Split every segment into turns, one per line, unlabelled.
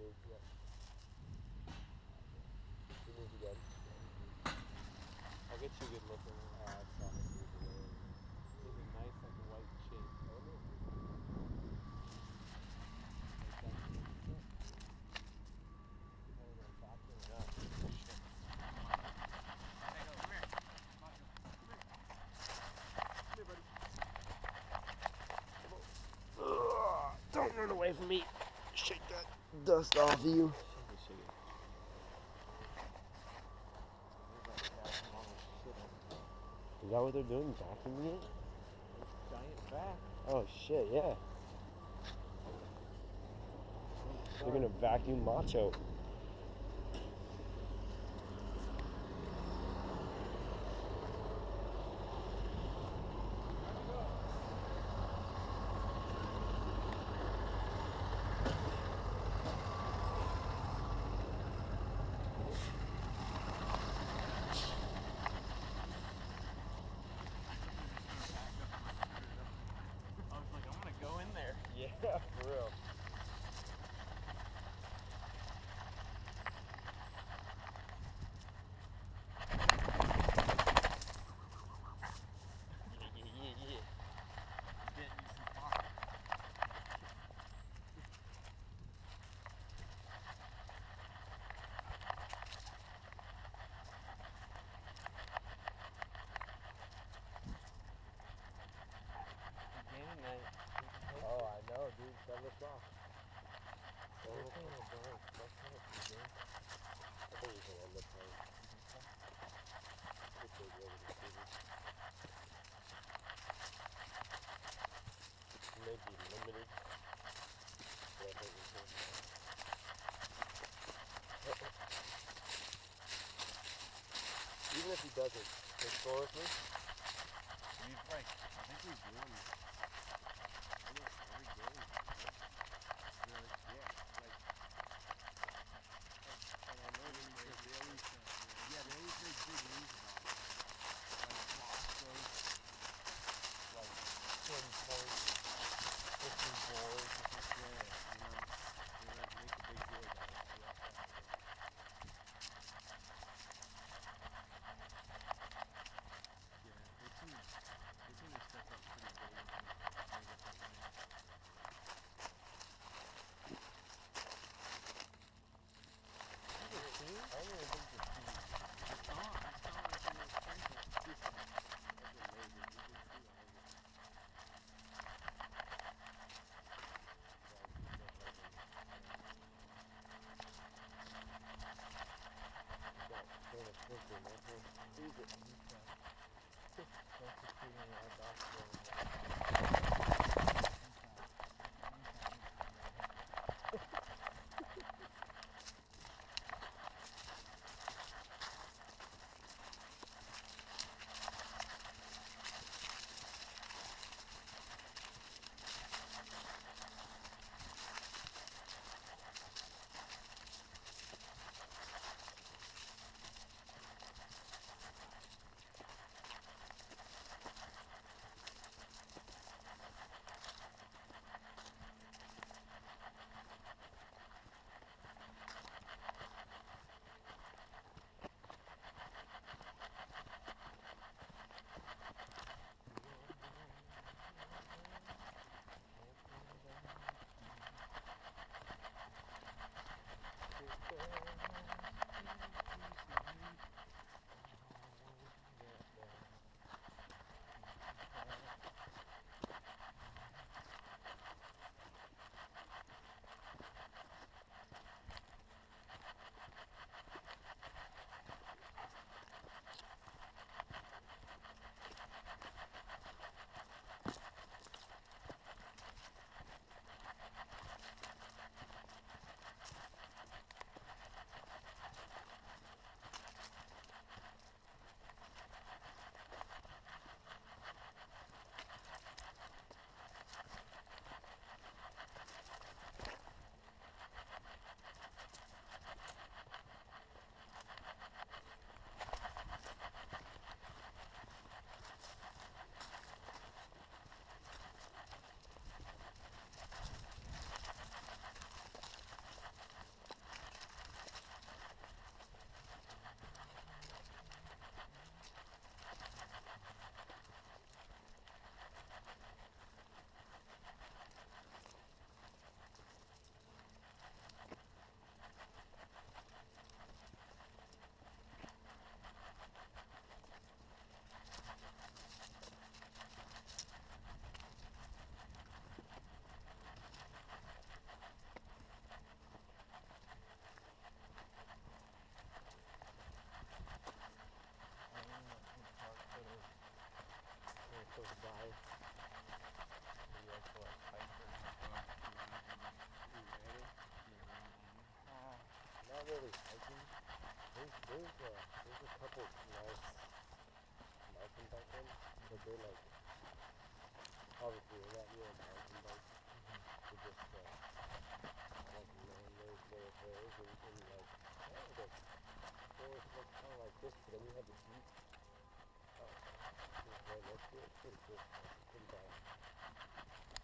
dude. Yeah. He moves again.
I'll get you a good look at him.
I saw him move away.
He's a nice, like, white shape.
Oh, no. Don't run away from me. Shake that dust off of you.
Shake it.
Is that what they're doing? Vacuuming it?
Giant back.
Oh shit, yeah. They're gonna vacuum Macho.
I was like, I'm gonna go in there.
Yeah, for real. Yeah. Oh, I know, dude. That looks off. I think you can end up playing. It's big over the season. Maybe limited. But I think we can. Even if he doesn't, historically,
We've like, I think we've won almost every game. Really? Yeah, like, and I know they always, yeah, they always make big news about it. Like Boston, like 20 points, 15 boards, yeah, you know, they like make a big deal about it. Yeah, they seem to step up pretty big.
There's a couple nice mountain bike ones, but they're like, obviously they're not real mountain bikes. They're just like man-made little hills and like kind of the forest looks kind of like this, but then you have the Jeep. Right next to it. It's pretty cool. It's pretty bad.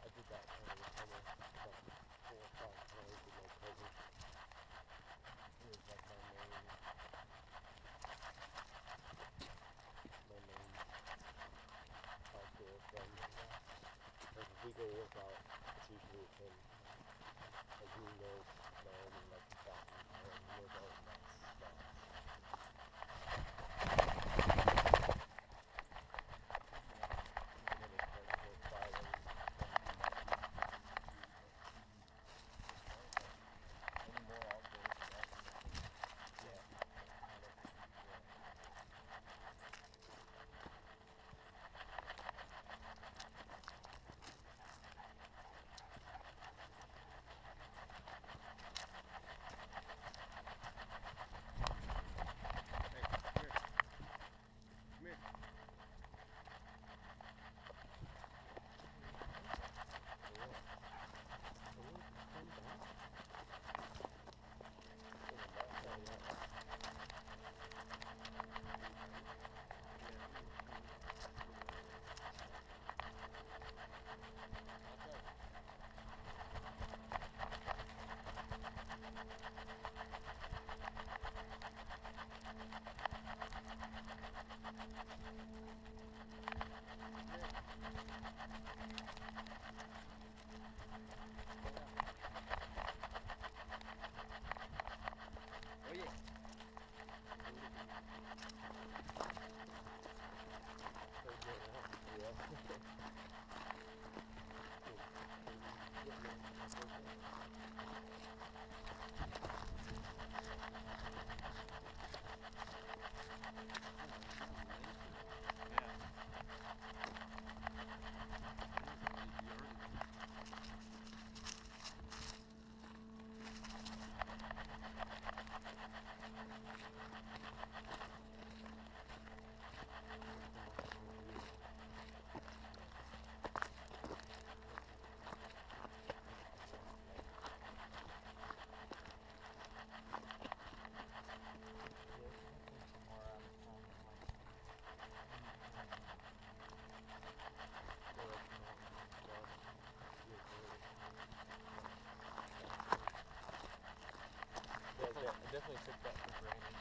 I did that kind of the summer, about 4 or 5 times with my cousin. It was like my main outdoor friend. Like if we go work out, it's usually with him. Like he knows Miami like the back of his hand. He knows all the nice spots.
I definitely took that for granted.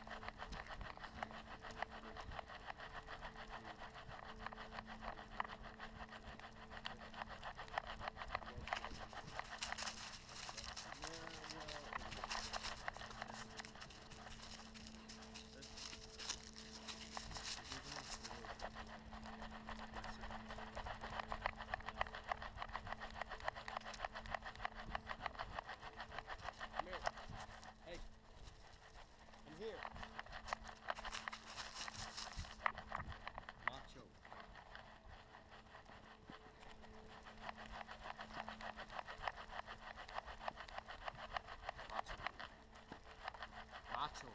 Macho.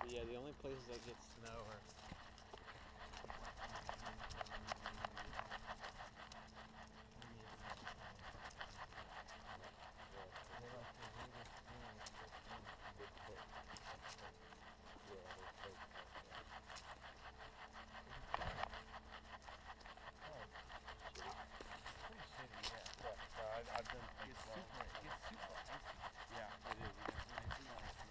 Yeah, the only places I get snow are
I've been it gets super icy. Yeah, it is. It gets nice and nice.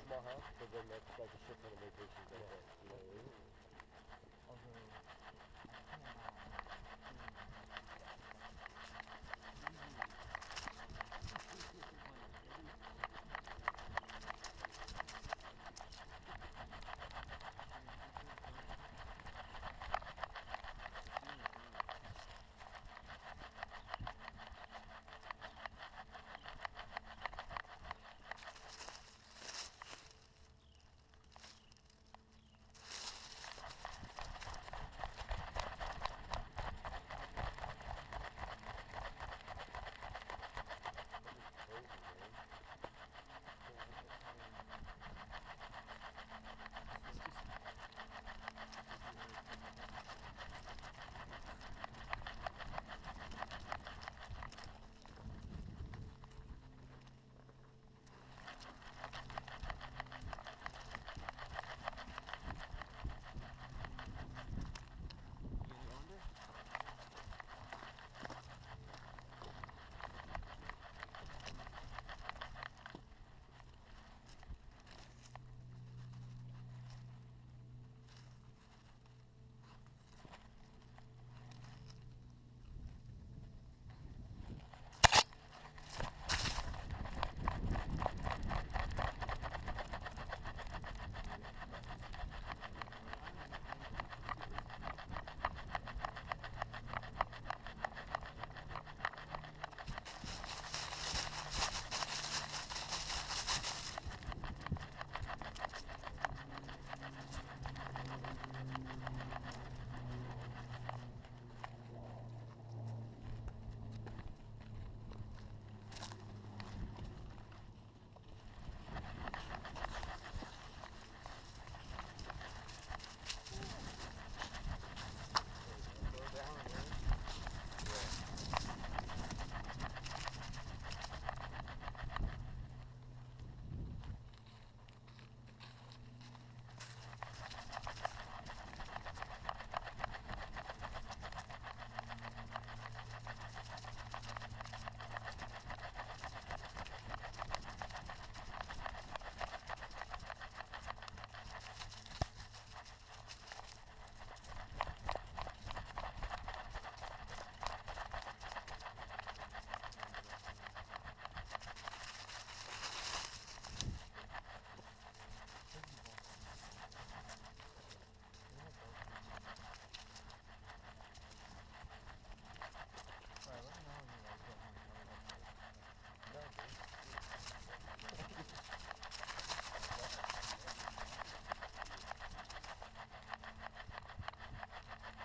small house, but then that's like a shit ton of vacations like that. You know what I mean?